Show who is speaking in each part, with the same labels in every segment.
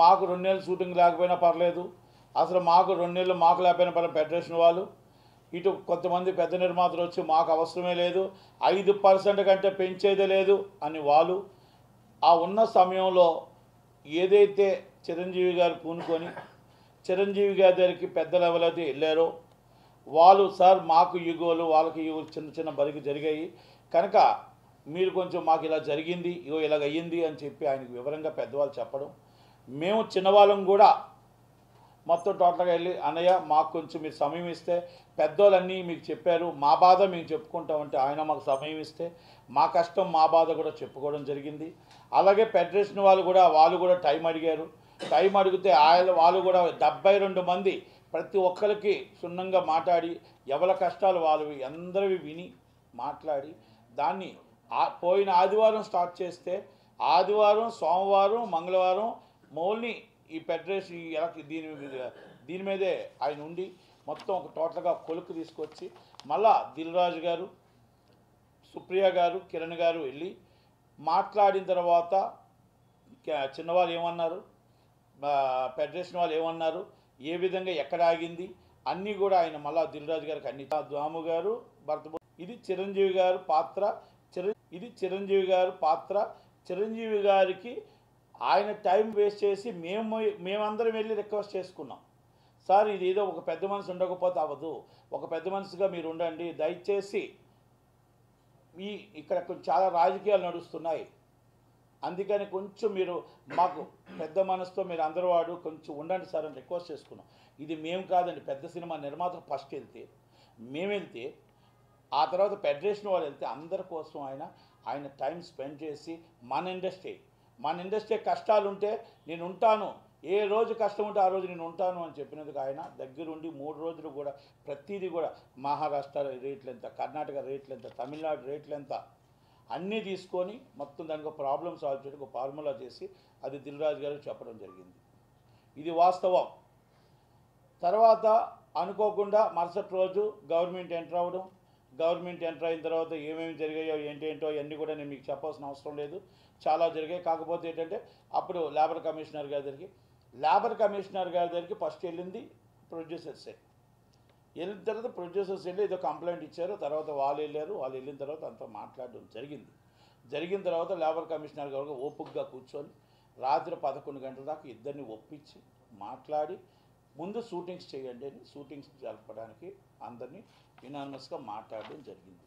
Speaker 1: మాకు 2 నెలలు షూటింగ్ లేకపోయినా పర్లేదు, అసలు మాకు 2 నెలలు మాకు లేకపోయినా పర్లేదు ఫెడరేషన్ వాళ్ళు. ఇటు కొంతమంది పెద్ద నిర్మాతలు వచ్చి మాకు అవసరమే లేదు, 5% కంటే పెంచేదే లేదు అని వాళ్ళు. ఆ ఉన్న సమయంలో ఏదైతే చిరంజీవి గారు పూనుకొని చిరంజీవి గారి దగ్గరికి పెద్దలు ఎవరైతే వెళ్ళారో వాళ్ళు, సార్ మాకు ఈగోలు వాళ్ళకి ఈగోలు చిన్న చిన్న బలికి జరిగాయి కనుక మీరు కొంచెం మాకు ఇలా జరిగింది, ఇగో ఇలాగ అయ్యింది అని చెప్పి ఆయనకు వివరంగా పెద్దవాళ్ళు చెప్పడం, మేము చిన్నవాళ్ళం కూడా మొత్తం టోటల్గా వెళ్ళి అన్నయ్య మాకు కొంచెం మీరు సమయం ఇస్తే, పెద్దోళ్ళన్నీ మీకు చెప్పారు, మా బాధ మేము చెప్పుకుంటామంటే ఆయన మాకు సమయం ఇస్తే మా కష్టం మా బాధ కూడా చెప్పుకోవడం జరిగింది. అలాగే ఫెడరేషన్ వాళ్ళు కూడా టైం అడిగారు. టైం అడిగితే వాళ్ళు కూడా 72 మంది ప్రతి ఒక్కరికి క్షుణ్ణంగా మాట్లాడి ఎవరి కష్టాలు వాళ్ళవి అందరివి విని మాట్లాడి దాన్ని పోయిన ఆదివారం స్టార్ట్ చేస్తే ఆదివారం, సోమవారం, మంగళవారం మౌల్ని ఈ ఫెడరేషన్ దీని మీదే ఆయన ఉండి మొత్తం ఒక టోటల్గా కొలుకు తీసుకొచ్చి మళ్ళా దిల్ రాజు గారు, సుప్రియ గారు, కిరణ్ గారు వెళ్ళి మాట్లాడిన తర్వాత చిన్నవాళ్ళు ఏమన్నారు, ఫెడరేషన్ వాళ్ళు ఏమన్నారు, ఏ విధంగా ఎక్కడ ఆగింది అన్నీ కూడా ఆయన మళ్ళా దిల్ రాజు గారికి అన్ని దాము గారు భర్త ఇది చిరంజీవి గారు పాత్ర చిరంజీవి గారికి ఆయన టైం వేస్ట్ చేసి మేమందరం వెళ్ళి రిక్వెస్ట్ చేసుకున్నాం, సార్ ఇది ఏదో ఒక పెద్ద మనిషి ఉండకపోతే అవ్వదు, ఒక పెద్ద మనిషిగా మీరు ఉండండి దయచేసి, ఇక్కడ చాలా రాజకీయాలు నడుస్తున్నాయి, అందుకని కొంచెం మీరు మాకు పెద్ద మనసుతో మీరు అందరూ వాడు కొంచెం ఉండండి సార్ అని రిక్వెస్ట్ చేసుకున్నాం. ఇది మేము కాదండి, పెద్ద సినిమా నిర్మాతలు ఫస్ట్ మేము వెళ్తే ఆ తర్వాత ఫెడరేషన్ వాళ్ళు వెళ్తే అందరి కోసం ఆయన టైం స్పెండ్ చేసి మన ఇండస్ట్రీ కష్టాలుంటే నేను ఉంటాను, ఏ రోజు కష్టం ఉంటే ఆ రోజు నేను ఉంటాను అని చెప్పినందుకు ఆయన దగ్గరుండి 3 రోజులు కూడా ప్రతిదీ కూడా మహారాష్ట్ర రేట్లు ఎంత, కర్ణాటక రేట్లు ఎంత, తమిళనాడు రేట్లు ఎంత అన్నీ తీసుకొని మొత్తం దానికి ఒక ప్రాబ్లమ్ సాల్వ్ చేయడానికి ఒక ఫార్ములా చేసి అది దిల్ రాజు గారికి చెప్పడం జరిగింది. ఇది వాస్తవం. తర్వాత అనుకోకుండా మరుసటి రోజు గవర్నమెంట్ ఎంటర్ అయిన తర్వాత ఏమేమి జరిగాయో ఏంటేంటో అవన్నీ కూడా నేను మీకు చెప్పాల్సిన అవసరం లేదు, చాలా జరిగాయి. కాకపోతే ఏంటంటే అప్పుడు లేబర్ కమిషనర్ గారి దగ్గరికి ఫస్ట్ వెళ్ళింది ప్రొడ్యూసర్సే. వెళ్ళిన తర్వాత ప్రొడ్యూసర్స్ వెళ్ళి ఏదో కంప్లైంట్ ఇచ్చారు, తర్వాత వాళ్ళు వెళ్ళిన తర్వాత అంతా మాట్లాడడం జరిగిన తర్వాత లేబర్ కమిషనర్ గారు ఓపికగా కూర్చొని రాత్రి 11 గంటల దాకా ఇద్దరిని ఒప్పించి మాట్లాడి ముందు షూటింగ్స్ చేయండి అని షూటింగ్స్ జరపడానికి అందరినీ యునానిమస్గా మాట్లాడడం జరిగింది.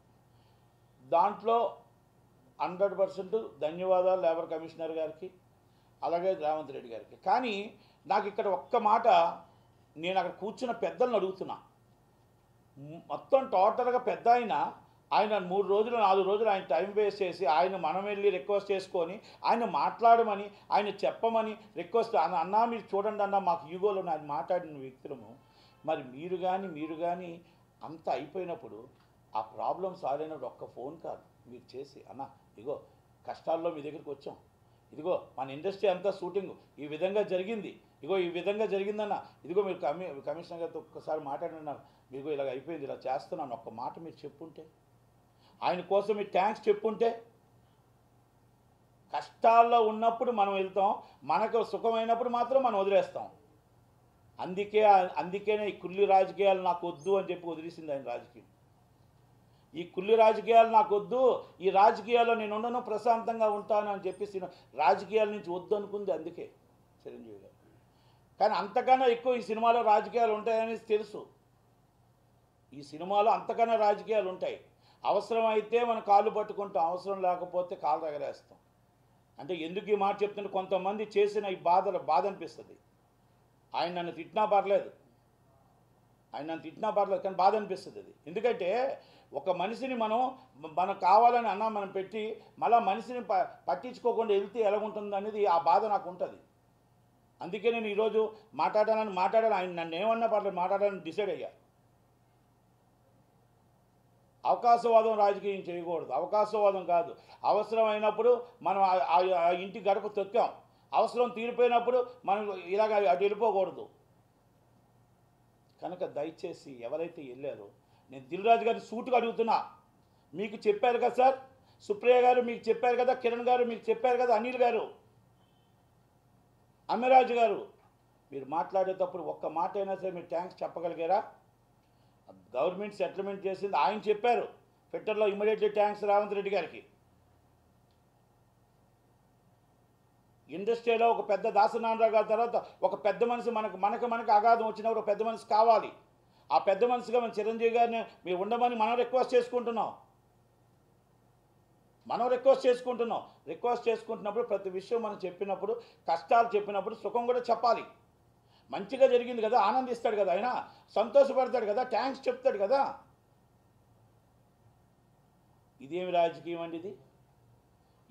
Speaker 1: దాంట్లో 100% ధన్యవాదాలు లేబర్ కమిషనర్ గారికి, అలాగే రేవంత్ రెడ్డి గారికి. కానీ నాకు ఇక్కడ ఒక్క మాట, నేను అక్కడ కూర్చున్న పెద్దలను అడుగుతున్నా, మొత్తం టోటల్గా పెద్ద ఆయన 3 రోజులు 4 రోజులు ఆయన టైం వేస్ట్ చేసి మనం వెళ్ళి రిక్వెస్ట్ చేసుకొని ఆయన మాట్లాడమని ఆయన చెప్పమని రిక్వెస్ట్ అన్నా మీరు చూడండి అన్న మాకు ఈగోలో ఆయన మాట్లాడిన వ్యక్తులము, మరి మీరు కానీ అంత అయిపోయినప్పుడు ఆ ప్రాబ్లం సాల్వ్ అయినప్పుడు ఒక్క ఫోన్ కాల్ మీరు చేసి అన్న ఇగో కష్టాల్లో మీ దగ్గరికి వచ్చాం, ఇదిగో మన ఇండస్ట్రీ అంతా షూటింగ్ ఈ విధంగా జరిగింది, ఇగో ఈ విధంగా జరిగిందన్న, ఇదిగో మీరు కమిషనర్ గారితో ఒక్కసారి మాట్లాడినారు, మీకు ఇలాగ అయిపోయింది ఇలా చేస్తున్నాను ఒక్క మాట మీరు చెప్పుంటే, ఆయన కోసం మీరు థ్యాంక్స్ చెప్పుంటే, కష్టాల్లో ఉన్నప్పుడు మనం వెళ్తాం, మనకు సుఖమైనప్పుడు మాత్రం మనం వదిలేస్తాం. అందుకేనే ఈ కుళ్ళి రాజకీయాలు నాకు వద్దు అని చెప్పి వదిలేసింది ఆయన రాజకీయం. ఈ కుళ్ళి రాజకీయాలు నాకు వద్దు, ఈ రాజకీయాల్లో నేను ఉండను, ప్రశాంతంగా ఉంటాను అని చెప్పేసి రాజకీయాల నుంచి వద్దు అనుకుంది అందుకే చిరంజీవి గారు. కానీ అంతకన్నా ఎక్కువ ఈ సినిమాలో రాజకీయాలు ఉంటాయని తెలుసు, ఈ సినిమాలో అంతకన్నా రాజకీయాలు ఉంటాయి. అవసరమైతే మనం కాళ్ళు పట్టుకుంటాం, అవసరం లేకపోతే కాళ్ళు ఎగరేస్తాం. అంటే ఎందుకు ఈ మాట చెప్తుంటే కొంతమంది చేసిన ఈ బాధ అనిపిస్తుంది. ఆయన నన్ను తిట్టినా పర్లేదు కానీ బాధ అనిపిస్తుంది అది. ఎందుకంటే ఒక మనిషిని మనం కావాలని మనం పెట్టి మళ్ళీ మనిషిని పట్టించుకోకుండా వెళ్తే ఎలా ఉంటుంది అనేది ఆ బాధ నాకు ఉంటుంది. అందుకే నేను ఈరోజు మాట్లాడాను, ఆయన నన్ను ఏమన్నా పర్లేదు మాట్లాడాలని డిసైడ్ అయ్యా. అవకాశవాదం రాజకీయం చేయకూడదు, అవకాశవాదం కాదు. అవసరమైనప్పుడు మనం ఆ ఇంటి గడప తొక్కాం, అవసరం తీరిపోయినప్పుడు మనం ఇలాగ అటు వెళ్ళిపోకూడదు. కనుక దయచేసి ఎవరైతే వెళ్ళారో, నేను దిల్ రాజు గారిని సూటుగా అడుగుతున్నా, మీకు చెప్పారు కదా సార్, సుప్రియ గారు మీకు చెప్పారు కదా, కిరణ్ గారు మీకు చెప్పారు కదా, అనిల్ గారు, అమ్మిరాజు గారు, మీరు మాట్లాడేటప్పుడు ఒక్క మాట అయినా సరే మీరు థ్యాంక్స్ చెప్పగలిగారా? గవర్నమెంట్ సెటిల్మెంట్ చేసింది ఆయన చెప్పారు ట్విట్టర్లో, ఇమ్మీడియట్లీ థ్యాంక్స్ రేవంత్ రెడ్డి గారికి. ఇండస్ట్రీలో ఒక పెద్ద దాసనారాయణ గారి తర్వాత ఒక పెద్ద మనిషి మనకు అగాధం వచ్చినప్పుడు ఒక పెద్ద మనిషి కావాలి. ఆ పెద్ద మనిషిగా మన చిరంజీవి గారిని మీరు ఉండమని మనం రిక్వెస్ట్ చేసుకుంటున్నాం. రిక్వెస్ట్ చేసుకుంటున్నప్పుడు ప్రతి విషయం మనం చెప్పినప్పుడు, కష్టాలు చెప్పినప్పుడు సుఖం కూడా చెప్పాలి. మంచిగా జరిగింది కదా, ఆనందిస్తాడు కదా, ఆయన సంతోషపడతాడు కదా, థ్యాంక్స్ చెప్తాడు కదా. ఇదేమి రాజకీయం అండి ఇది?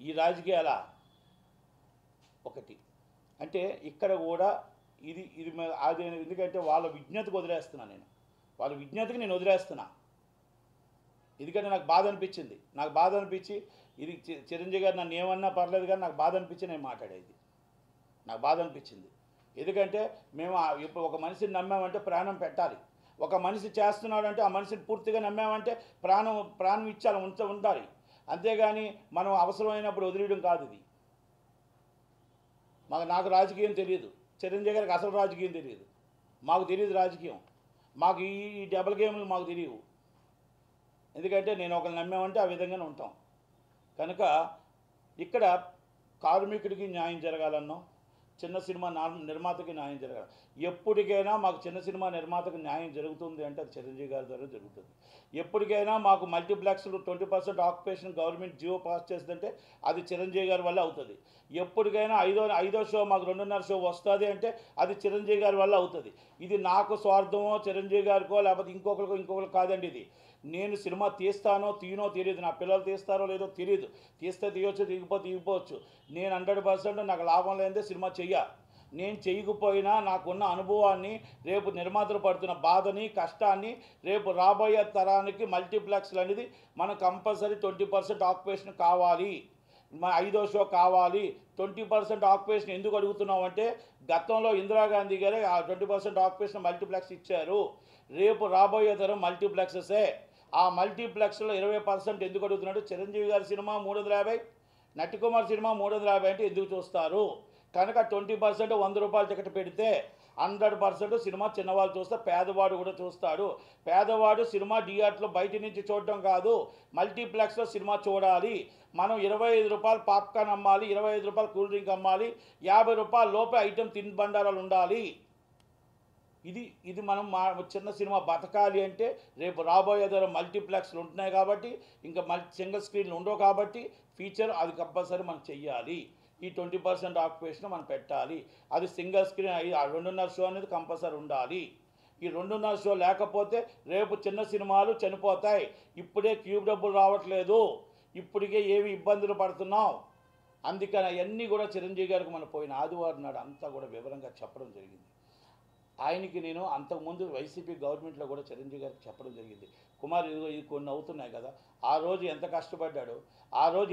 Speaker 1: ఈ రాజకీయాల ఒకటి అంటే ఇక్కడ కూడా ఇది అది ఎందుకంటే వాళ్ళ విజ్ఞతకు వదిలేస్తున్నా నేను, వాళ్ళ విజ్ఞతకి నేను వదిలేస్తున్నా. ఎందుకంటే నాకు బాధ అనిపించి ఇది చిరంజీవి గారు నన్ను ఏమన్నా పర్లేదు కానీ నాకు బాధ అనిపించి నేను మాట్లాడేది. నాకు బాధ అనిపించింది. ఎందుకంటే మేము ఇప్పుడు ఒక మనిషిని నమ్మామంటే ప్రాణం పెట్టాలి. ఒక మనిషి చేస్తున్నాడంటే ఆ మనిషిని పూర్తిగా నమ్మామంటే ప్రాణం ఇచ్చాలి, ఉండాలి. అంతేగాని మనం అవసరమైనప్పుడు వదిలేయడం కాదు ఇది. నాకు రాజకీయం తెలియదు, చిరంజీవి గారికి అసలు రాజకీయం తెలియదు. మాకు తెలియదు రాజకీయం. మాకు ఈ డబుల్ గేమ్లు మాకు తెలియవు. ఎందుకంటే నేను ఒకరిని నమ్మామంటే ఆ విధంగానే ఉంటాం. కనుక ఇక్కడ కార్మికుడికి న్యాయం జరగాలన్నో, చిన్న సినిమా నిర్మాతకి న్యాయం జరగాలి. ఎప్పటికైనా మాకు చిన్న సినిమా నిర్మాతకు న్యాయం జరుగుతుంది అంటే అది చిరంజీవి గారి ద్వారా జరుగుతుంది. ఎప్పటికైనా మాకు మల్టీప్లెక్స్లు 20% ఆక్యుపేషన్ గవర్నమెంట్ జియో పాస్ చేస్తుందంటే అది చిరంజీవి గారి వల్ల అవుతుంది. ఎప్పటికైనా ఐదో షో మాకు 2.5 షో వస్తుంది అంటే అది చిరంజీవి గారి వల్ల అవుతుంది. ఇది నాకు స్వార్థమో చిరంజీవి గారికో లేకపోతే ఇంకొకరికి కాదండి. ఇది నేను సినిమా తీస్తానో తీయనో తెలియదు, నా పిల్లలు తీస్తారో లేదో తెలియదు. తీస్తే తీయవచ్చు, తీయకపోవచ్చు. నేను 100% నాకు లాభం లేనిదే సినిమా నేను చేయకపోయినా నాకున్న అనుభవాన్ని, రేపు నిర్మాతలు పడుతున్న బాధని, కష్టాన్ని, రేపు రాబోయే తరానికి మల్టీప్లెక్స్లు అనేది మనం కంపల్సరీ 20% ఆక్యుపేషన్ కావాలి, 5వ షో కావాలి. 20% ఆక్యుపేషన్ ఎందుకు అడుగుతున్నాం అంటే గతంలో ఇందిరాగాంధీ గారే ఆ 20% ఆక్యుపేషన్ మల్టీప్లెక్స్ ఇచ్చారు. రేపు రాబోయే తరం మల్టీప్లెక్సెసే. ఆ మల్టీప్లెక్స్లో 20% ఎందుకు అడుగుతున్నాడు? చిరంజీవి గారి సినిమా 350, నటికుమార్ సినిమా 350 అంటే ఎందుకు చూస్తారు? కనుక 20% 100 రూపాయల టికెట్ పెడితే 100% సినిమా చిన్నవాళ్ళు చూస్తే పేదవాడు కూడా చూస్తాడు. పేదవాడు సినిమా థియేటర్లో బయట నుంచి చూడడం కాదు, మల్టీప్లెక్స్లో సినిమా చూడాలి. మనం 25 రూపాయలు పాప్కార్న్ అమ్మాలి, 25 రూపాయలు కూల్ డ్రింక్ అమ్మాలి, 50 రూపాయల లోపే ఐటెం తినుబండారాలు ఉండాలి. ఇది మనం చిన్న సినిమా బతకాలి అంటే రేపు రాబోయే తరం మల్టీప్లెక్స్లు ఉంటున్నాయి కాబట్టి, ఇంకా సింగిల్ స్క్రీన్లు ఉండవు కాబట్టి ఫీచర్ అది కంపల్సరీ మనం చెయ్యాలి. ఈ 20% ఆక్యుపేషన్ మనం పెట్టాలి. అది సింగిల్ స్క్రీన్ 2.5 షో అనేది కంపల్సరీ ఉండాలి. ఈ 2.5 షో లేకపోతే రేపు చిన్న సినిమాలు చనిపోతాయి. ఇప్పుడే క్యూబ్ డబ్బులు రావట్లేదు, ఇప్పటికే ఏమి ఇబ్బందులు పడుతున్నాం. అందుకని అవన్నీ కూడా చిరంజీవి గారికి మనం పోయిన ఆదివారం నాడు అంతా కూడా వివరంగా చెప్పడం జరిగింది. ఆయనకి నేను అంతకుముందు వైసీపీ గవర్నమెంట్లో కూడా చిరంజీవి గారికి చెప్పడం జరిగింది. కుమార్ ఇది కొన్ని అవుతున్నాయి కదా, ఆ రోజు ఎంత కష్టపడ్డాడో, ఆ రోజు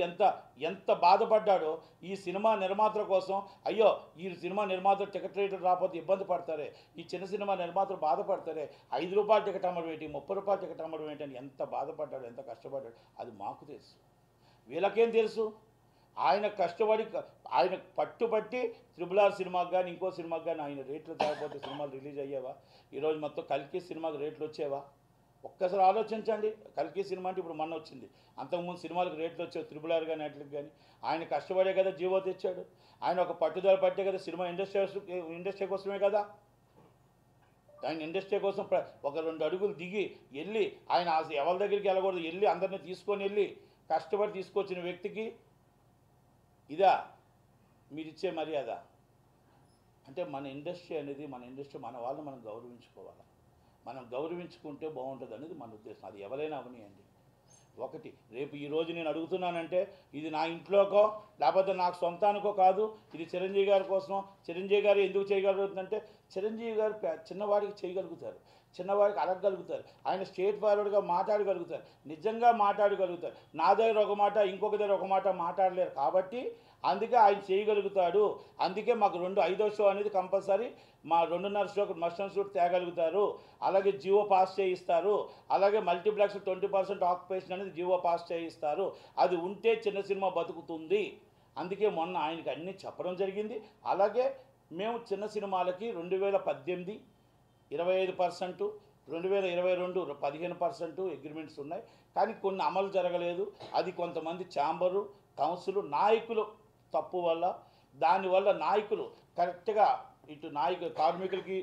Speaker 1: ఎంత బాధపడ్డాడో ఈ సినిమా నిర్మాతల కోసం. అయ్యో ఈ సినిమా నిర్మాతలు టికెట్ రేట్లు రాకపోతే ఇబ్బంది పడతారే, ఈ చిన్న సినిమా నిర్మాతలు బాధపడతారే, 5 రూపాయల టికెట్ అమ్మడం ఏంటి, 30 రూపాయల టికెట్ అమ్మడం ఏంటి అని ఎంత బాధపడ్డాడు, ఎంత కష్టపడ్డాడు అది మాకు తెలుసు. వీళ్ళకేం తెలుసు? ఆయన కష్టపడి ఆయన పట్టుబట్టి RRR సినిమాకి కానీ ఇంకో సినిమాకి కానీ ఆయన రేట్లు తేకపోతే సినిమాలు రిలీజ్ అయ్యేవా? ఈరోజు మొత్తం కల్కి సినిమాకి రేట్లు వచ్చేవా? ఒక్కసారి ఆలోచించండి. కల్కి సినిమా అంటే ఇప్పుడు మొన్న వచ్చింది, అంతకుముందు సినిమాలకు రేట్లు వచ్చేవి RRR కానీ వాటికి కానీ. ఆయన కష్టపడే కదా జీవో తెచ్చాడు, ఆయన ఒక పట్టుదల పట్టే కదా సినిమా ఇండస్ట్రీ కోసమే కదా. ఆయన ఇండస్ట్రీ కోసం ఒక 2 అడుగులు దిగి వెళ్ళి ఆయన ఎవరి దగ్గరికి వెళ్ళకూడదు, వెళ్ళి అందరినీ తీసుకొని వెళ్ళి కష్టపడి తీసుకొచ్చిన వ్యక్తికి ఇదా మీరిచ్చే మర్యాద? అంటే మన ఇండస్ట్రీ అనేది మన వాళ్ళని మనం గౌరవించుకోవాలి. మనం గౌరవించుకుంటే బాగుంటుంది అనేది మన ఉద్దేశం. అది ఎవరైనా అవనియండి. ఒకటి రేపు ఈరోజు నేను అడుగుతున్నానంటే ఇది నా ఇంట్లోకో లేకపోతే నాకు సొంతానికో కాదు, ఇది చిరంజీవి గారి కోసం. చిరంజీవి గారు ఎందుకు చేయగలుగుతుందంటే చిరంజీవి గారు చిన్నవాడికి చేయగలుగుతారు, చిన్నవాడికి అడగగలుగుతారు, ఆయన స్ట్రేట్ ఫార్వర్డ్గా మాట్లాడగలుగుతారు, నిజంగా మాట్లాడగలుగుతారు. నా దగ్గర ఒక మాట ఇంకొక దగ్గర ఒక మాట మాట్లాడలేరు కాబట్టి అందుకే ఆయన చేయగలుగుతాడు. అందుకే మాకు 5వ షో అనేది కంపల్సరీ, మా 2.5 షోకి మస్టన్ షూట్ తేగలుగుతారు. అలాగే జియో పాస్ చేయిస్తారు. అలాగే మల్టీప్లెక్స్ 20% ఆక్యుపేషన్ అనేది జియో పాస్ చేయిస్తారు. అది ఉంటే చిన్న సినిమా బతుకుతుంది. అందుకే మొన్న ఆయనకి అన్నీ చెప్పడం జరిగింది. అలాగే మేము చిన్న సినిమాలకి 2018 25%, 2022 15% అగ్రిమెంట్స్ ఉన్నాయి. కానీ కొన్ని అమలు జరగలేదు. అది కొంతమంది ఛాంబరు, కౌన్సిల్ నాయకులు తప్పు వల్ల, దానివల్ల నాయకులు కరెక్ట్గా ఇటు కార్మికులకి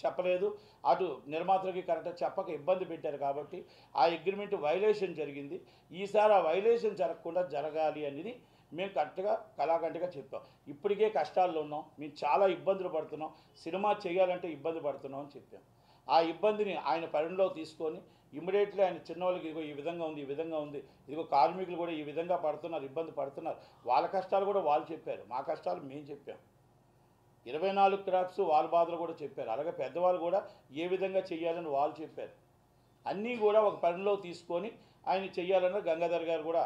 Speaker 1: చెప్పలేదు, అటు నిర్మాతలకి కరెక్ట్గా చెప్పక ఇబ్బంది పెట్టారు. కాబట్టి ఆ అగ్రిమెంట్ వైలేషన్ జరిగింది. ఈసారి ఆ వైలేషన్ జరగకుండా జరగాలి అనేది మేము కరెక్ట్గా కళాకంటగా చెప్పాం. ఇప్పటికే కష్టాల్లో ఉన్నాం, మేము చాలా ఇబ్బందులు పడుతున్నాం, సినిమా చేయాలంటే ఇబ్బంది పడుతున్నాం అని చెప్పాం. ఆ ఇబ్బందిని ఆయన పరిణిలో తీసుకొని ఇమ్మీడియట్లీ ఆయన చిన్నవాళ్ళకి ఇదిగో ఈ విధంగా ఉంది, ఈ విధంగా ఉంది, ఇదిగో కార్మికులు కూడా ఈ విధంగా పడుతున్నారు, ఇబ్బంది పడుతున్నారు, వాళ్ళ కష్టాలు కూడా వాళ్ళు చెప్పారు, మా కష్టాలు మేము చెప్పాం. 24 క్రాఫ్ట్స్ వాళ్ళ బాధలు కూడా చెప్పారు. అలాగే పెద్దవాళ్ళు కూడా ఏ విధంగా చేయాలని వాళ్ళు చెప్పారు. అన్నీ కూడా ఒక పరిణిలో తీసుకొని ఆయన చెయ్యాలన్న గంగాధర్ గారు కూడా,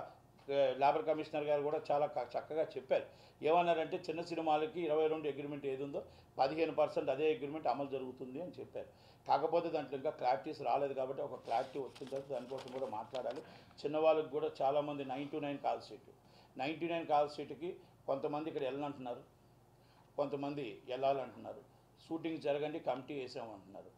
Speaker 1: లేబర్ కమిషనర్ గారు కూడా చాలా చక్కగా చెప్పారు. ఏమన్నారంటే చిన్న సినిమాలకి 22 అగ్రిమెంట్ ఏది ఉందో 15% అదే అగ్రిమెంట్ అమలు జరుగుతుంది అని చెప్పారు. కాకపోతే దాంట్లో ఇంకా క్లారిటీస్ రాలేదు. కాబట్టి ఒక క్లారిటీ వచ్చిన తర్వాత దానికోసం కూడా మాట్లాడాలి. చిన్నవాళ్ళకి కూడా చాలామంది 9-9 కాల్ షీట్, 99 కాల్ షీట్కి కొంతమంది ఇక్కడ వెళ్ళనంటున్నారు, కొంతమంది వెళ్ళాలంటున్నారు. షూటింగ్ జరగండి కమిటీ వేసామంటున్నారు.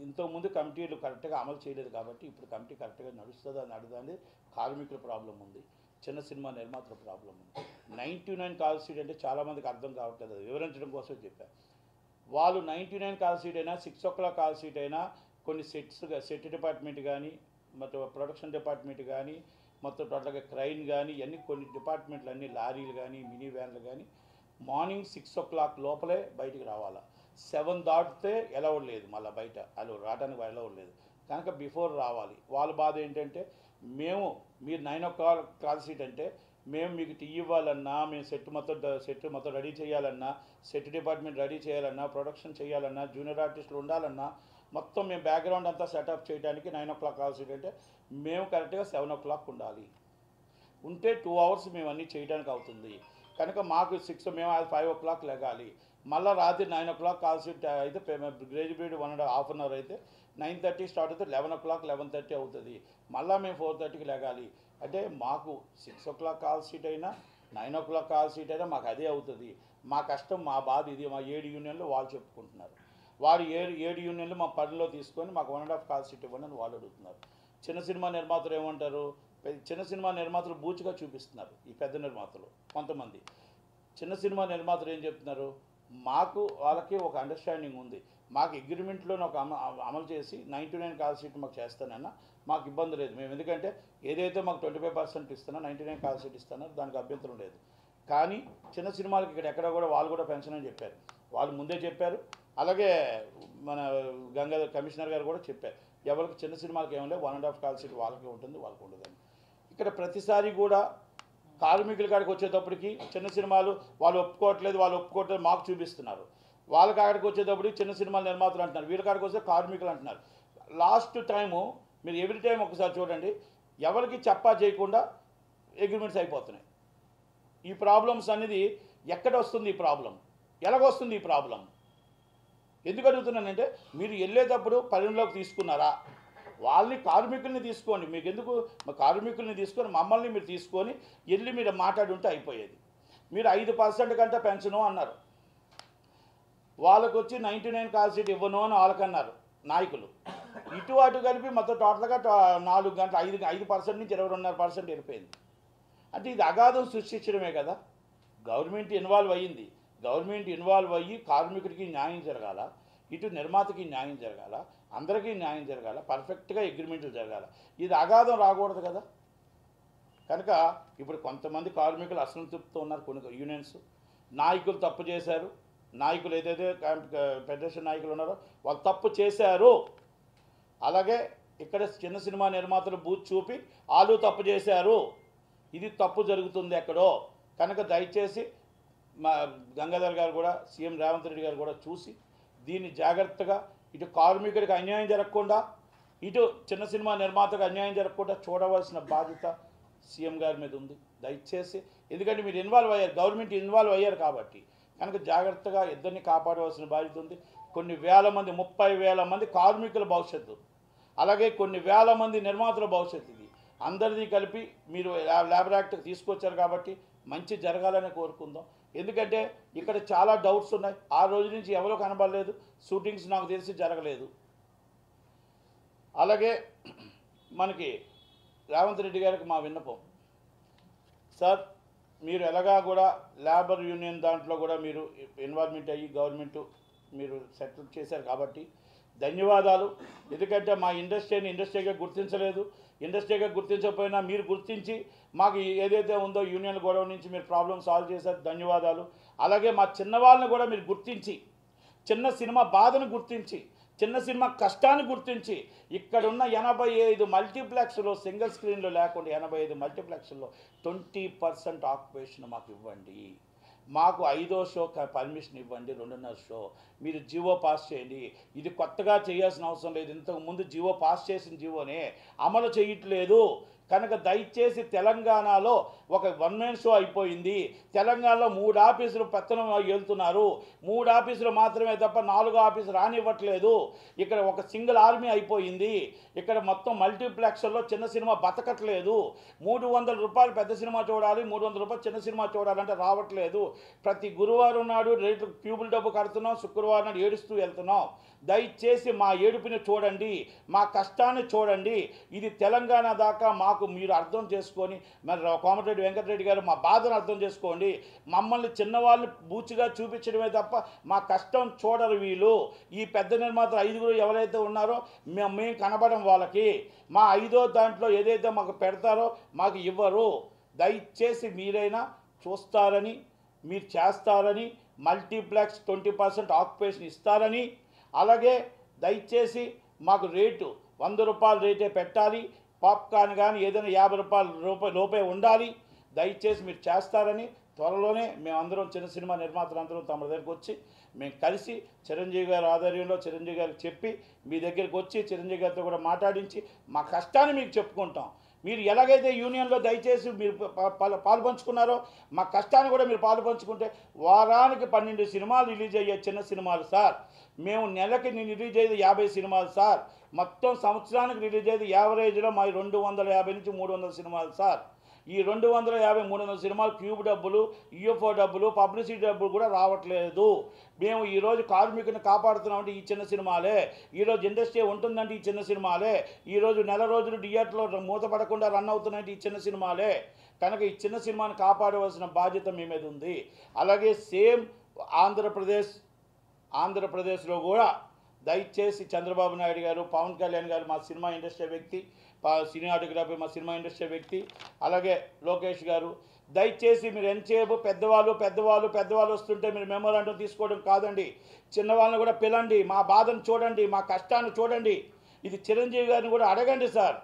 Speaker 1: ఇంతకుముందు కమిటీలు కరెక్ట్గా అమలు చేయలేదు. కాబట్టి ఇప్పుడు కమిటీ కరెక్ట్గా నడుస్తుందా నడదని కార్మికుల ప్రాబ్లం ఉంది, చిన్న సినిమా నిర్మాతల ప్రాబ్లం ఉంది. 99 కాల్ షీట్ అంటే చాలామందికి అర్థం కావట్లేదు, అది వివరించడం కోసం చెప్పారు. వాళ్ళు 99 కాల్ షీట్ అయినా 6 o'clock కాల్ షీట్ అయినా కొన్ని సెట్ డిపార్ట్మెంట్ కానీ, మొత్తం ప్రొడక్షన్ డిపార్ట్మెంట్ కానీ, మొత్తం టోటల్గా క్రైన్ కానీ, ఇవన్నీ కొన్ని డిపార్ట్మెంట్లు అన్నీ లారీలు కానీ, మినీ వ్యాన్లు కానీ మార్నింగ్ 6 o'clock లోపలే బయటికి రావాలా. 7 దాటితే ఎలవడ్ లేదు, మళ్ళీ బయట వాళ్ళు రావడానికి ఎలవడ్ లేదు. కనుక బిఫోర్ రావాలి. వాళ్ళ బాధ ఏంటంటే మీరు 9 o'clock కాల్ షీట్ అంటే మేము మీకు టీ ఇవ్వాలన్నా, మేము సెట్ మొత్తం రెడీ చేయాలన్నా, సెట్ డిపార్ట్మెంట్ రెడీ చేయాలన్నా, ప్రొడక్షన్ చేయాలన్నా, జూనియర్ ఆర్టిస్టులు ఉండాలన్నా, మొత్తం మేము బ్యాక్గ్రౌండ్ అంతా సెటప్ చేయడానికి 9 o'clock కాల్ షీట్ అంటే మేము కరెక్ట్గా 7 o'clock ఉండాలి. ఉంటే 2 hours మేము అన్నీ చేయడానికి అవుతుంది. కనుక మాకు మేము 5 o'clock లెగాలి. మళ్ళీ రాత్రి 9 o'clock కాల్ షీట్ అయితే గ్రేజ్ పీరియడ్ 1.5 hour అయితే 9:30 స్టార్ట్ అయితే 11 o'clock 11:30 అవుతుంది. మళ్ళీ మేము 4:30కి లెగాలి. అంటే మాకు 6 o'clock కాల్ షీట్ అయినా 9 o'clock కాల్ షీట్ అయినా మాకు అదే అవుతుంది. మా కష్టం, మా బాధ ఇది. మా 7 యూనియన్లు వాళ్ళు చెప్పుకుంటున్నారు. వారు 7 యూనియన్లు మా పనిలో తీసుకొని మాకు 1.5 కాల్ షీట్ ఇవ్వండి అని వాళ్ళు అడుగుతున్నారు. చిన్న సినిమా నిర్మాతలు ఏమంటారు? చిన్న సినిమా నిర్మాతలు బూచిగా చూపిస్తున్నారు. ఈ పెద్ద నిర్మాతలు కొంతమంది చిన్న సినిమా నిర్మాతలు ఏం చెప్తున్నారు? మాకు వాళ్ళకి ఒక అండర్స్టాండింగ్ ఉంది, మాకు అగ్రిమెంట్లో ఒక అమలు చేసి 99 కాల్ షీట్ మాకు చేస్తానన్నా మాకు ఇబ్బంది లేదు. మేము ఎందుకంటే ఏదైతే మాకు 25% ఇస్తున్నా 99 కాల్ షీట్ ఇస్తానో దానికి అభ్యంతరం లేదు. కానీ చిన్న సినిమాలకి ఇక్కడ ఎక్కడ కూడా వాళ్ళు కూడా పెన్షన్ అని చెప్పారు, వాళ్ళు ముందే చెప్పారు. అలాగే మన గంగాధర్ కమిషనర్ గారు కూడా చెప్పారు, ఎవరికి చిన్న సినిమాలకి ఏమో లేదు, 1.5 కాల్ షీట్ వాళ్ళకి ఉంటుంది, వాళ్ళకి ఉండదని. ఇక్కడ ప్రతిసారి కూడా కార్మికుల కాడికి వచ్చేటప్పటికి చిన్న సినిమాలు వాళ్ళు ఒప్పుకోవట్లేదు మాకు చూపిస్తున్నారు. వాళ్ళ కాడికి వచ్చేటప్పటికి చిన్న సినిమాల నిర్మాతలు అంటున్నారు, వీళ్ళ కాడికి వస్తే కార్మికులు అంటున్నారు. లాస్ట్ టైము మీరు ఎవ్రీ టైం ఒకసారి చూడండి, ఎవరికి చెప్పా చేయకుండా అగ్రిమెంట్స్ అయిపోతున్నాయి. ఈ ప్రాబ్లమ్స్ అనేది ఎక్కడ వస్తుంది? ఈ ప్రాబ్లం ఎలాగొస్తుంది? ఈ ప్రాబ్లం ఎందుకు అడుగుతున్నానంటే, మీరు వెళ్ళేటప్పుడు పరిగణలోకి తీసుకున్నారా? వాళ్ళని కార్మికుల్ని తీసుకోండి, మీకు ఎందుకు? కార్మికుల్ని తీసుకొని మమ్మల్ని మీరు తీసుకొని వెళ్ళి మీరు మాట్లాడి ఉంటే అయిపోయేది. మీరు 5% కంటే పెన్షను అన్నారు, వాళ్ళకు వచ్చి 99 కాల్ షీట్ ఇవ్వను అని వాళ్ళకన్నారు నాయకులు. ఇటు అటు కలిపి మొత్తం టోటల్గా 4 గంటలు 5% నుంచి 22.5% వెళ్ళిపోయింది. అంటే ఇది అగాధం సృష్టించడమే కదా. గవర్నమెంట్ ఇన్వాల్వ్ అయ్యింది, గవర్నమెంట్ ఇన్వాల్వ్ అయ్యి కార్మికుడికి న్యాయం జరగాల, ఇటు నిర్మాతకి న్యాయం జరగాల, అందరికీ న్యాయం జరగాల, పర్ఫెక్ట్గా అగ్రిమెంట్లు జరగాల. ఇది అగాధం రాకూడదు కదా. కనుక ఇప్పుడు కొంతమంది కార్మికులు అసంతృప్తితో ఉన్నారు. కొన్ని యూనియన్స్ నాయకులు తప్పు చేశారు, నాయకులు ఏదైతే ఫెడరేషన్ నాయకులు ఉన్నారో వాళ్ళు తప్పు చేశారు. అలాగే ఇక్కడ చిన్న సినిమా నిర్మాతలు బూత్ చూపి వాళ్ళు తప్పు చేశారు, ఇది తప్పు జరుగుతుంది ఎక్కడో. కనుక దయచేసి మా గంగాధర్ గారు కూడా, సీఎం రేవంత్ రెడ్డి గారు కూడా చూసి దీన్ని జాగ్రత్తగా ఇటు కార్మికుడికి అన్యాయం జరగకుండా, ఇటు చిన్న సినిమా నిర్మాతకు అన్యాయం జరగకుండా చూడవలసిన బాధ్యత సీఎం గారి మీద ఉంది. దయచేసి, ఎందుకంటే మీరు ఇన్వాల్వ్ అయ్యారు, గవర్నమెంట్ ఇన్వాల్వ్ అయ్యారు కాబట్టి కనుక జాగ్రత్తగా ఇద్దరిని కాపాడవలసిన బాధ్యత ఉంది. కొన్ని వేల మంది, 30,000 మంది కార్మికుల భవిష్యత్తు, అలాగే కొన్ని వేల మంది నిర్మాతల భవిష్యత్తు, ఇది అందరినీ కలిపి మీరు లేబర్ యాక్ట్ తీసుకొచ్చారు కాబట్టి మంచి జరగాలని కోరుకుందాం. ఎందుకంటే ఇక్కడ చాలా డౌట్స్ ఉన్నాయి. ఆ రోజు నుంచి ఎవరో కనబడలేదు, షూటింగ్స్ నాకు తెలిసి జరగలేదు. అలాగే మనకి రేవంత్ రెడ్డి గారికి మా విన్నపం, సార్ మీరు ఎలాగా కూడా లేబర్ యూనియన్ దాంట్లో కూడా మీరు ఇన్వాల్వ్మెంట్ అయ్యి గవర్నమెంట్ మీరు సెటిల్ చేశారు కాబట్టి ధన్యవాదాలు. ఎందుకంటే మా ఇండస్ట్రీగా గుర్తించలేదు. ఇండస్ట్రీగా గుర్తించకపోయినా మీరు గుర్తించి మాకు ఏదైతే ఉందో యూనియన్ గొడవ నుంచి మీరు ప్రాబ్లం సాల్వ్ చేశారు, ధన్యవాదాలు. అలాగే మా చిన్నవాళ్ళని కూడా మీరు గుర్తించి, చిన్న సినిమా బాధను గుర్తించి, చిన్న సినిమా కష్టాన్ని గుర్తించి, ఇక్కడున్న 85 మల్టీప్లెక్స్లో సింగిల్ స్క్రీన్లు లేకుండా 85 మల్టీప్లెక్స్లో 20% ఆక్యుపేషన్ మాకు ఇవ్వండి. మాకు 5వ షో పర్మిషన్ ఇవ్వండి, 2.5 షో మీరు జీవో పాస్ చేయండి. ఇది కొత్తగా చేయాల్సిన అవసరం లేదు. ఇంతకుముందు జీవో పాస్ చేసిన జీవోనే అమలు చేయట్లేదు. కనుక దయచేసి తెలంగాణలో ఒక 1 man షో అయిపోయింది. తెలంగాణలో 3 ఆఫీసులు పెత్తనం వెళ్తున్నారు. 3 ఆఫీసులు మాత్రమే తప్ప 4 ఆఫీసు రానివ్వట్లేదు. ఇక్కడ ఒక సింగిల్ ఆర్మీ అయిపోయింది. ఇక్కడ మొత్తం మల్టీప్లెక్స్లో చిన్న సినిమా బతకట్లేదు. 300 రూపాయలు పెద్ద సినిమా చూడాలి, 300 రూపాయలు చిన్న సినిమా చూడాలంటే రావట్లేదు. ప్రతి గురువారం నాడు రేట్లు ట్యూబుల్ డబ్బు కడుతున్నాం, శుక్రవారం నాడు ఏడుస్తూ వెళ్తున్నాం. దయచేసి మా ఏడుపుని చూడండి, మా కష్టాన్ని చూడండి. ఇది తెలంగాణ దాకా మాకు మీరు అర్థం చేసుకొని, మరి కోమటిరెడ్డి వెంకటరెడ్డి గారు మా బాధను అర్థం చేసుకోండి. మమ్మల్ని చిన్నవాళ్ళని బూచిగా చూపించడమే తప్ప మా కష్టం చూడరు వీళ్ళు. ఈ పెద్ద నిర్మాతలు 5గురు ఎవరైతే ఉన్నారో మేము కనబడం వాళ్ళకి. మా 5వ దాంట్లో ఏదైతే మాకు పెడతారో మాకు ఇవ్వరు. దయచేసి మీరైనా చూస్తారని, మీరు చేస్తారని, మల్టీప్లెక్స్ 20% ఆక్యుపేషన్ ఇస్తారని, అలాగే దయచేసి మాకు రేటు 100 రూపాయల రేటే పెట్టాలి. పాప్కార్న్ కానీ ఏదైనా 50 రూపాయల లోపే ఉండాలి. దయచేసి మీరు చేస్తారని, త్వరలోనే మేమందరం చిన్న సినిమా నిర్మాతలందరం తమ దగ్గరికి వచ్చి మేము కలిసి చిరంజీవి గారి ఆధ్వర్యంలో చిరంజీవి గారికి చెప్పి మీ దగ్గరికి వచ్చి చిరంజీవి గారితో కూడా మాట్లాడించి మా కష్టాన్ని మీకు చెప్పుకుంటాం. మీరు ఎలాగైతే యూనియన్లో దయచేసి మీరు పాలుపంచుకున్నారో మా కష్టాన్ని కూడా మీరు పాలుపంచుకుంటే వారానికి 12 సినిమాలు రిలీజ్ అయ్యే చిన్న సినిమాలు సార్. మేము నెలకి రిలీజ్ అయ్యేది 50 సినిమాలు సార్. మొత్తం సంవత్సరానికి రిలీజ్ అయ్యేది యావరేజ్లో మా 250 నుంచి 300 సినిమాలు సార్. ఈ 250, 300 సినిమాలు క్యూబ్ డబ్బులు, యూఎఫ్ఓ డబ్బులు, పబ్లిసిటీ డబ్బులు కూడా రావట్లేదు. మేము ఈరోజు కార్మికుని కాపాడుతున్నామంటే ఈ చిన్న సినిమాలే. ఈరోజు ఇండస్ట్రీ ఉంటుందంటే ఈ చిన్న సినిమాలే. ఈరోజు నెల రోజులు థియేటర్లో మూతపడకుండా రన్ అవుతున్నాయంటే ఈ చిన్న సినిమాలే. కనుక ఈ చిన్న సినిమాని కాపాడవలసిన బాధ్యత మీ మీద ఉంది. అలాగే సేమ్ ఆంధ్రప్రదేశ్లో కూడా దయచేసి చంద్రబాబు నాయుడు గారు, పవన్ కళ్యాణ్ గారు, మా సినిమా ఇండస్ట్రీ వ్యక్తి, సినిమాటోగ్రఫీ మా సినిమా ఇండస్ట్రీ వ్యక్తి, అలాగే లోకేష్ గారు, దయచేసి మీరు ఎంతసేపు పెద్దవాళ్ళు వస్తుంటే మీరు మెమోరాండం తీసుకోవడం కాదండి. చిన్నవాళ్ళని కూడా పిలండి, మా బాధను చూడండి, మా కష్టాన్ని చూడండి. ఇది చిరంజీవి గారిని కూడా అడగండి సార్.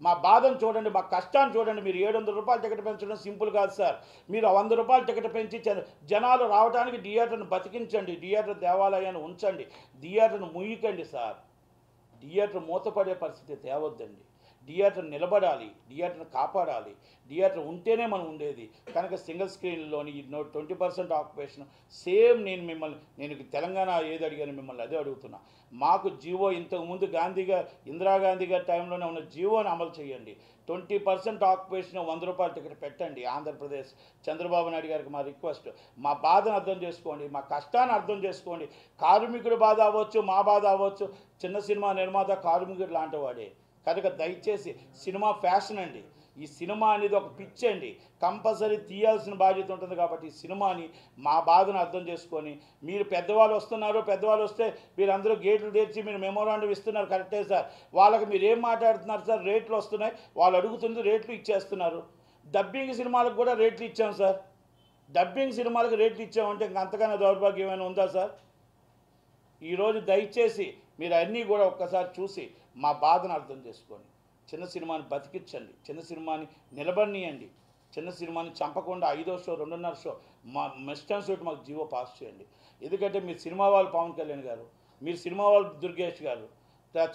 Speaker 1: మా బాధను చూడండి, మా కష్టాన్ని చూడండి. మీరు 700 రూపాయలు టికెట్ పెంచడం సింపుల్ కాదు సార్. మీరు 100 రూపాయలు టికెట్ పెంచి జనాలు రావడానికి థియేటర్ను బతికించండి, థియేటర్ దేవాలయాన్ని ఉంచండి, థియేటర్ను ముయ్యకండి సార్. థియేటర్ మూతపడే పరిస్థితి తేవద్దండి. థియేటర్ నిలబడాలి, థియేటర్ని కాపాడాలి. థియేటర్ ఉంటేనే మనం ఉండేది. కనుక సింగిల్ స్క్రీన్లోని 20% ఆక్యుపేషన్ సేమ్ నేను తెలంగాణ ఏది అడిగాను మిమ్మల్ని అదే అడుగుతున్నా. మాకు జీవో ఇంతకుముందు ఇందిరాగాంధీ గారి టైంలోనే ఉన్న జీవోని అమలు చేయండి. 20% ఆక్యుపేషన్ 100 రూపాయల టికెట్ పెట్టండి. ఆంధ్రప్రదేశ్ చంద్రబాబు నాయుడు గారికి మా రిక్వెస్ట్. మా బాధను అర్థం చేసుకోండి, మా కష్టాన్ని అర్థం చేసుకోండి. కార్మికుడి బాధ అవ్వచ్చు, మా బాధ అవ్వచ్చు. చిన్న సినిమా నిర్మాత కార్మికుడు లాంటి వాడే. కనుక దయచేసి సినిమా ఫ్యాషన్ అండి. ఈ సినిమా అనేది ఒక పిచ్ అండి. కంపల్సరీ తీయాల్సిన బాధ్యత ఉంటుంది. కాబట్టి ఈ సినిమాని మా బాధను అర్థం చేసుకొని మీరు పెద్దవాళ్ళు వస్తే మీరందరూ గేట్లు తెరిచి మీరు మెమోరాండం ఇస్తున్నారు, కరెక్టే సార్. వాళ్ళకి మీరు ఏం మాట్లాడుతున్నారు సార్? రేట్లు వస్తున్నాయి, వాళ్ళు అడుగుతుంది రేట్లు ఇచ్చేస్తున్నారు. డబ్బింగ్ సినిమాలకు కూడా రేట్లు ఇచ్చాం సార్. డబ్బింగ్ సినిమాలకు రేట్లు ఇచ్చామంటే ఇంక అంతకన్నా దౌర్భాగ్యం ఏమైనా ఉందా సార్? ఈరోజు దయచేసి మీరు అన్నీ కూడా ఒక్కసారి చూసి మా బాధను అర్థం చేసుకొని చిన్న సినిమాని బతికించండి, చిన్న సినిమాని నిలబడియండి, చిన్న సినిమాని చంపకుండా 5వ షో 2.5 షో మా మెస్టన్ షూట్ మాకు జీవో పాస్ చేయండి. ఎందుకంటే మీరు సినిమా వాళ్ళు పవన్ కళ్యాణ్ గారు, మీరు సినిమా వాళ్ళు దుర్గేష్ గారు,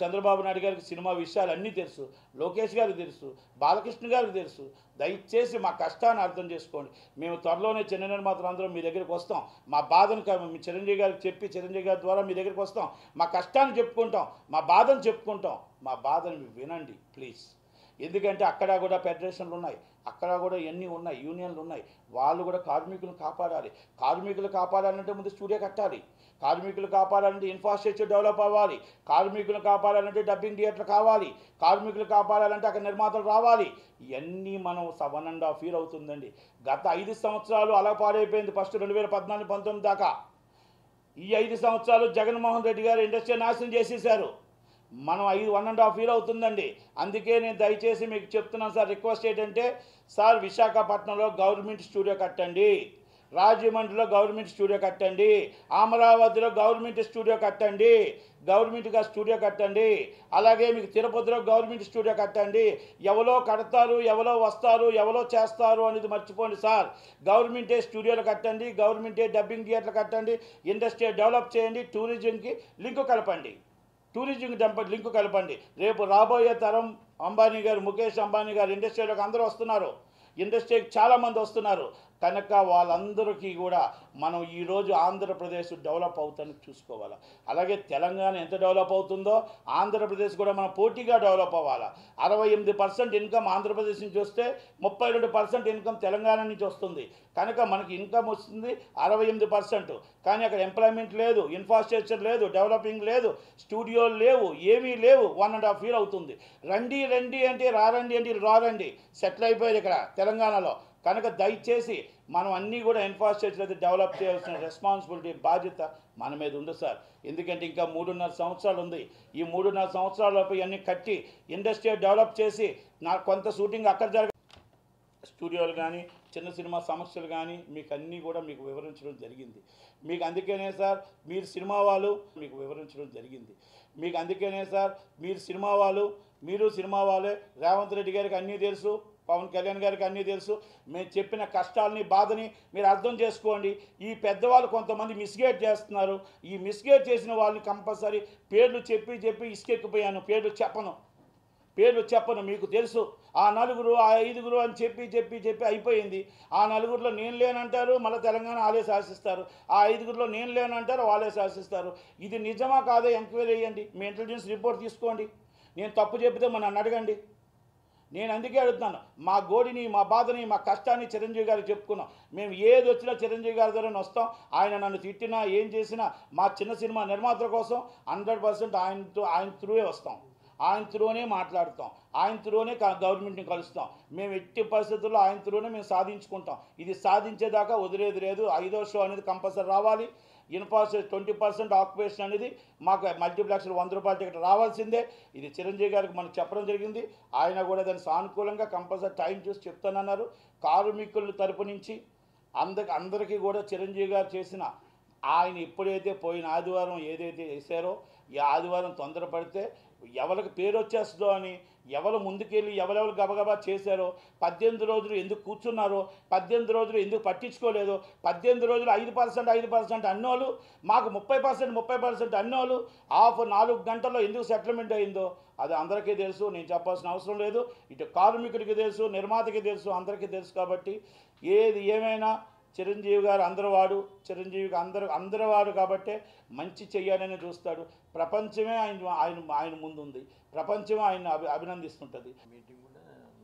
Speaker 1: చంద్రబాబు నాయుడు గారికి సినిమా విషయాలు అన్నీ తెలుసు, లోకేష్ గారికి తెలుసు, బాలకృష్ణ గారికి తెలుసు. దయచేసి మా కష్టాన్ని అర్థం చేసుకోండి. మేము త్వరలోనే చిన్న నిర్మాతలు అందరం మీ దగ్గరికి వస్తాం. మా బాధను మీ చిరంజీవి గారికి చెప్పి చిరంజీవి గారి ద్వారా మీ దగ్గరికి వస్తాం. మా కష్టాన్ని చెప్పుకుంటాం, మా బాధను చెప్పుకుంటాం. మా బాధను వినండి ప్లీజ్. ఎందుకంటే అక్కడ కూడా ఫెడరేషన్లు ఉన్నాయి. అక్కడ కూడా ఇవన్నీ ఉన్నాయి, యూనియన్లు ఉన్నాయి. వాళ్ళు కూడా కార్మికులను కాపాడాలి. కార్మికులు కాపాడాలంటే ముందు స్టూడియో కట్టాలి. కార్మికులు కాపాడాలంటే ఇన్ఫ్రాస్ట్రక్చర్ డెవలప్ అవ్వాలి. కార్మికులు కాపాడాలంటే డబ్బింగ్ థియేటర్ కావాలి. కార్మికులు కాపాడాలంటే అక్కడ నిర్మాతలు రావాలి. ఇవన్నీ మనం 1.5 year అవుతుందండి. గత 5 సంవత్సరాలు అలా పాడైపోయింది. ఫస్ట్ 2014-19 దాకా. ఈ 5 సంవత్సరాలు జగన్మోహన్ రెడ్డి గారు ఇండస్ట్రీ నాశనం చేసేశారు. మనం 1.5 year అవుతుందండి. అందుకే నేను దయచేసి మీకు చెప్తున్నాను సార్, రిక్వెస్ట్ ఏంటంటే సార్, విశాఖపట్నంలో గవర్నమెంట్ స్టూడియో కట్టండి, రాజమండ్రిలో గవర్నమెంట్ స్టూడియో కట్టండి, అమరావతిలో గవర్నమెంట్ స్టూడియో కట్టండి, గవర్నమెంట్గా స్టూడియో కట్టండి. అలాగే మీకు తిరుపతిలో గవర్నమెంట్ స్టూడియో కట్టండి. ఎవరో కడతారు, ఎవరో వస్తారు, ఎవరో చేస్తారు అనేది మర్చిపోండి సార్. గవర్నమెంటే స్టూడియోలు కట్టండి, గవర్నమెంటే డబ్బింగ్ థియేటర్లు కట్టండి, ఇండస్ట్రీ డెవలప్ చేయండి, టూరిజంకి లింకు కలపండి, లింకు కలపండి. రేపు రాబోయే తరం అంబానీ గారు, ముఖేష్ అంబానీ గారు ఇండస్ట్రీలోకి అందరూ వస్తున్నారు. ఇండస్ట్రీకి చాలామంది వస్తున్నారు కనుక వాళ్ళందరికీ కూడా మనం ఈరోజు ఆంధ్రప్రదేశ్ డెవలప్ అవుతానికి చూసుకోవాలి. అలాగే తెలంగాణ ఎంత డెవలప్ అవుతుందో ఆంధ్రప్రదేశ్ కూడా మనం పోటీగా డెవలప్ అవ్వాలి. 68% ఇన్కమ్ ఆంధ్రప్రదేశ్ నుంచి వస్తే 32% ఇన్కమ్ తెలంగాణ నుంచి వస్తుంది. కనుక మనకి ఇన్కమ్ వస్తుంది 68%. కానీ అక్కడ ఎంప్లాయ్మెంట్ లేదు, ఇన్ఫ్రాస్ట్రక్చర్ లేదు, డెవలపింగ్ లేదు, స్టూడియోలు లేవు, ఏమీ లేవు. 1.5 year అవుతుంది. రండి అంటే రారండి, సెటిల్ అయిపోయారు ఇక్కడ తెలంగాణలో. కనుక దయచేసి మనం అన్నీ కూడా ఇన్ఫ్రాస్ట్రక్చర్ అయితే డెవలప్ చేయాల్సిన రెస్పాన్సిబిలిటీ, బాధ్యత మన మీద ఉంది సార్. ఎందుకంటే ఇంకా 3.5 సంవత్సరాలు ఉంది. ఈ 3.5 సంవత్సరాలలోపు ఇవన్నీ కట్టి ఇండస్ట్రీ డెవలప్ చేసి నాకు కొంత షూటింగ్ అక్కడ స్టూడియోలు కానీ చిన్న సినిమా సమస్యలు కానీ మీకు అన్నీ కూడా మీకు వివరించడం జరిగింది. మీకు అందుకనే సార్ మీరు సినిమా వాళ్ళు మీకు వివరించడం జరిగింది. మీకు అందుకనే సార్ మీరు సినిమా వాళ్ళే. రేవంత్ రెడ్డి గారికి అన్నీ తెలుసు, పవన్ కళ్యాణ్ గారికి అన్నీ తెలుసు. మేము చెప్పిన కష్టాలని, బాధని మీరు అర్థం చేసుకోండి. ఈ పెద్దవాళ్ళు కొంతమంది మిస్గైడ్ చేస్తున్నారు. ఈ మిస్గైడ్ చేసిన వాళ్ళని కంపల్సరీ పేర్లు చెప్పి ఇసుకెక్కిపోయాను. పేర్లు చెప్పను, మీకు తెలుసు. ఆ 4 ఆ 5 అని చెప్పి అయిపోయింది. ఆ 4లో నేను లేనంటారు, మళ్ళీ తెలంగాణ వాళ్ళే శాసిస్తారు. ఆ 5లో నేను లేనంటారు, వాళ్ళే శాసిస్తారు. ఇది నిజమా కాదో ఎంక్వైరీ చేయండి, మీ ఇంటెలిజెన్స్ రిపోర్ట్ తీసుకోండి. నేను తప్పు చెబితే నన్ను అడగండి. నేను అందుకే అడుగుతున్నాను, మా గోడిని, మా బాధని, మా కష్టాన్ని చిరంజీవి గారికి చెప్పుకున్నాం. మేము ఏది వచ్చినా చిరంజీవి గారి ద్వారానే వస్తాం. ఆయన నన్ను తిట్టినా ఏం చేసినా మా చిన్న సినిమా నిర్మాతల కోసం 100% ఆయన త్రూవే వస్తాం, ఆయన త్రూనే మాట్లాడుతాం, ఆయన త్రూనే గవర్నమెంట్ని కలుస్తాం. మేము ఎట్టి పరిస్థితుల్లో ఆయన త్రూనే మేము సాధించుకుంటాం. ఇది సాధించేదాకా వదిలేది లేదు. 5వ షో అనేది కంపల్సరీ రావాలి. ఇన్ఫ్రాస్ట్రక్చర్ 20% ఆక్యుపేషన్ అనేది మాకు మల్టీప్లెక్స్లో ₹100 టికెట్ రావాల్సిందే. ఇది చిరంజీవి గారికి మనకు చెప్పడం జరిగింది. ఆయన కూడా దాన్ని సానుకూలంగా కంపల్సరీ టైం చూసి చెప్తానన్నారు. కార్మికుల తరపు నుంచి అందరికీ కూడా చిరంజీవి గారు చేసిన ఆయన ఎప్పుడైతే పోయిన ఆదివారం ఏదైతే చేశారో, ఈ ఆదివారం తొందరపడితే ఎవరికి పేరు వచ్చేస్తుందో అని ఎవరు ముందుకెళ్ళి ఎవరెవరు గబగబా చేశారో, 18 రోజులు ఎందుకు కూర్చున్నారో, 18 రోజులు ఎందుకు పట్టించుకోలేదో, 18 రోజులు 5% అన్నోళ్ళు, మాకు 30% అన్నోళ్ళు 4 గంటల్లో ఎందుకు సెటిల్మెంట్ అయిందో అది అందరికీ తెలుసు. నేను చెప్పాల్సిన అవసరం లేదు. ఇటు కార్మికుడికి తెలుసు, నిర్మాతకి తెలుసు, అందరికీ తెలుసు. కాబట్టి ఏది ఏమైనా చిరంజీవి గారు చిరంజీవికి అందరి వాడు కాబట్టే మంచి చెయ్యాలని చూస్తాడు. ప్రపంచమే ఆయన ముందుంది, ప్రపంచమే ఆయన అభినందిస్తుంటుంది.